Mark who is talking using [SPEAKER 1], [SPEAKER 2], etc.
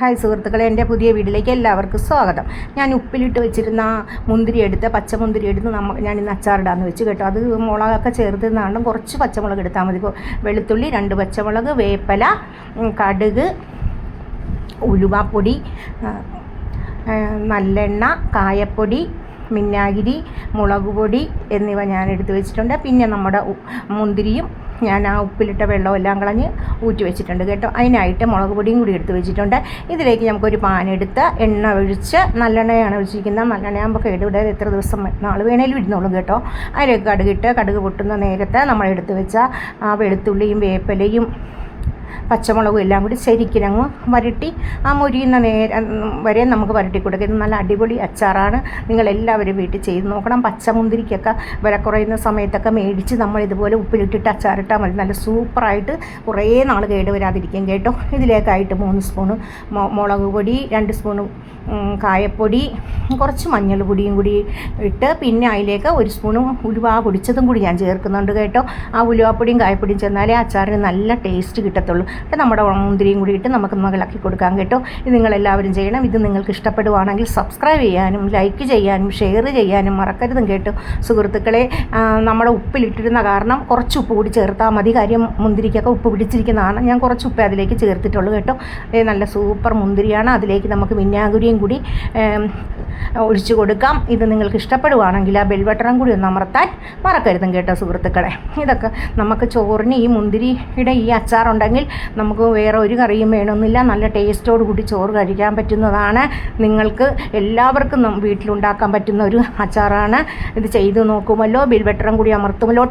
[SPEAKER 1] Hi സുഹൃത്തുക്കളെ, എൻ്റെ പുതിയ വീട്ടിലേക്ക് എല്ലാവർക്കും സ്വാഗതം. ഞാൻ ഉപ്പിലിട്ട് വെച്ചിരുന്ന മുന്തിരി എടുത്ത് പച്ചമുന്തിരി എടുത്ത് ഞാൻ ഇന്ന് അച്ചാറിടാമെന്ന് വെച്ച് കേട്ടോ. അത് മുളകൊക്കെ ചേർത്തുന്നാണ്ടും കുറച്ച് പച്ചമുളക് എടുത്താൽ മതി. വെളുത്തുള്ളി, 2 പച്ചമുളക്, വേപ്പില, കടുക്, ഉലുവാപ്പൊടി, നല്ലെണ്ണ, കായപ്പൊടി, വിനാഗിരി, മുളക് പൊടി എന്നിവ ഞാൻ എടുത്ത് വെച്ചിട്ടുണ്ട്. പിന്നെ നമ്മുടെ മുന്തിരിയും ഞാൻ ആ ഉപ്പിലിട്ട വെള്ളമെല്ലാം കളഞ്ഞ് ഊറ്റി വെച്ചിട്ടുണ്ട് കേട്ടോ. അതിനായിട്ട് മുളക് പൊടിയും കൂടി എടുത്ത് വെച്ചിട്ടുണ്ട്. ഇതിലേക്ക് നമുക്കൊരു പാനെടുത്ത് എണ്ണ ഒഴിച്ച്, നല്ലെണ്ണയാണ് ഒഴിച്ചിരിക്കുന്നത്. നല്ലെണ്ണയാകുമ്പോൾ കേടുവിടാതെ എത്ര ദിവസം നാൾ വേണേലും ഇരുന്നോളും കേട്ടോ. അതിലേക്ക് കടുക് പൊട്ടുന്ന നേരത്ത് നമ്മൾ എടുത്ത് വെച്ച ആ വെളുത്തുള്ളിയും വേപ്പിലയും പച്ചമുളകും എല്ലാം കൂടി ശരിക്കിനങ്ങ് വരട്ടി ആ മുരിയുന്ന നേരം വരെ നമുക്ക് വരട്ടി കൊടുക്കുക. ഇത് നല്ല അടിപൊളി അച്ചാറാണ്. നിങ്ങളെല്ലാവരും വീട്ടിൽ ചെയ്ത് നോക്കണം. പച്ചമുന്തിരിക്കൊക്കെ വില കുറയുന്ന സമയത്തൊക്കെ മേടിച്ച് നമ്മൾ ഇതുപോലെ ഉപ്പിലിട്ടിട്ട് അച്ചാറിട്ടാൽ മതി. നല്ല സൂപ്പറായിട്ട് കുറേ നാൾ കേടുവരാതിരിക്കും കേട്ടോ. ഇതിലേക്കായിട്ട് 3 സ്പൂണ് മുളക് പൊടി, 2 സ്പൂണ് കായപ്പൊടി, കുറച്ച് മഞ്ഞൾ പൊടിയും കൂടി ഇട്ട്, പിന്നെ അതിലേക്ക് 1 സ്പൂണ് ഉലുവ പൊടിച്ചതും കൂടി ഞാൻ ചേർക്കുന്നുണ്ട് കേട്ടോ. ആ ഉലുവാപ്പൊടിയും കായപ്പൊടിയും ചേർന്നാലേ അച്ചാറിന് നല്ല ടേസ്റ്റ് കിട്ടത്തുള്ളൂ. അപ്പോൾ നമ്മുടെ മുന്തിരിയും കൂടി ഇട്ട് നമുക്ക് ഇളക്കി കൊടുക്കാം കേട്ടോ. ഇത് നിങ്ങളെല്ലാവരും ചെയ്യണം. ഇത് നിങ്ങൾക്ക് ഇഷ്ടപ്പെടുവാണെങ്കിൽ സബ്സ്ക്രൈബ് ചെയ്യാനും ലൈക്ക് ചെയ്യാനും ഷെയർ ചെയ്യാനും മറക്കരുതും കേട്ടോ സുഹൃത്തുക്കളെ. നമ്മുടെ ഉപ്പിലിട്ടിരുന്ന കാരണം കുറച്ച് ഉപ്പ് കൂടി ചേർത്താൽ മതി. കാര്യം മുന്തിരിക്കൊക്കെ ഉപ്പ് പിടിച്ചിരിക്കുന്നതാണ്. ഞാൻ കുറച്ച് ഉപ്പ് അതിലേക്ക് ചേർത്തിട്ടുള്ളൂ കേട്ടോ. നല്ല സൂപ്പർ മുന്തിരിയാണ്. അതിലേക്ക് നമുക്ക് വിനാഗിരിയും കൂടി ഒഴിച്ചു കൊടുക്കാം. ഇത് നിങ്ങൾക്ക് ഇഷ്ടപ്പെടുവാണെങ്കിൽ ആ ബെൽ ബട്ടൺ കൂടി ഒന്ന് അമർത്താൻ മറക്കരുതും കേട്ടോ സുഹൃത്തുക്കളെ. ഇതൊക്കെ നമുക്ക് ചോറിന് ഈ മുന്തിരിയുടെ ഈ അച്ചാറുണ്ടെങ്കിൽ നമുക്ക് വേറെ ഒരു കറിയും വേണമെന്നില്ല. നല്ല ടേസ്റ്റോട് കൂടി ചോറ് കഴിക്കാൻ പറ്റുന്നതാണ്. നിങ്ങൾക്ക് എല്ലാവർക്കും വീട്ടിലുണ്ടാക്കാൻ പറ്റുന്ന ഒരു അച്ചാറാണ്. ഇത് ചെയ്ത് നോക്കുമല്ലോ. ബെൽ ബട്ടൺ കൂടി അമർത്തുമല്ലോ.